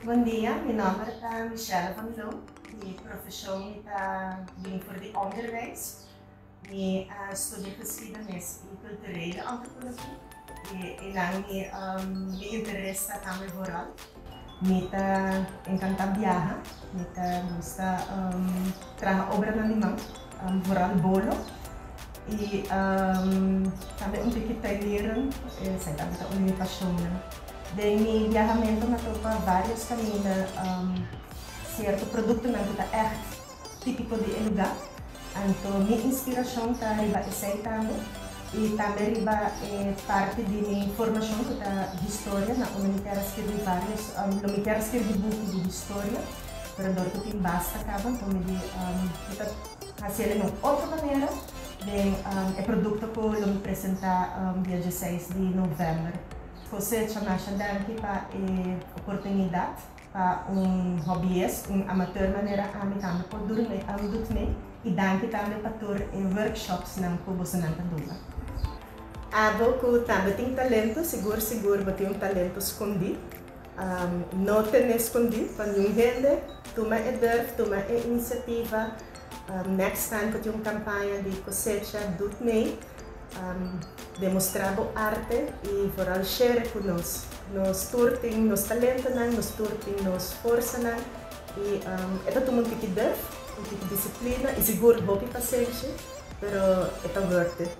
Bom dia, meu nome é Michelle Van Loo. Minha profissão é voor de onderwijs. Ik studeer geschiedenis en culturele antropologie. En dan me interessa também vooral. Me encanta viajar. Me gusta trabalhar obra na limão, vooral bolo. E também pouquinho leren, sei também a minha paixão. De mi viajamento na topa vários caminhos, certo produto não que é típico de lugar. Então minha inspiração está riba esse também e também riba parte de minha formação que está de história, na onde me quero escrever vários, não me quero escrever buco de história, para dor que tem basta acaba, então me está fazer de outra maneira. É produto que eu me apresentar dia 16 de novembro. Você chama danke para a oportunidade para hobbyist, amateur maneira a mim também pode dormir e danke também para ter workshops na Bosananta Dula. Abo que também tem talento, seguro vai ter talento escondido, não tem escondido para nenhum gente, toma durf, toma iniciativa, next time que tem campanha de cosecha doet mee. Demonstrar arte e vooral share com nós turting, nos talentos, nos turting, nos forças e é tudo muito que deve, muito disciplina e seguro boa paciência, pero é worth it.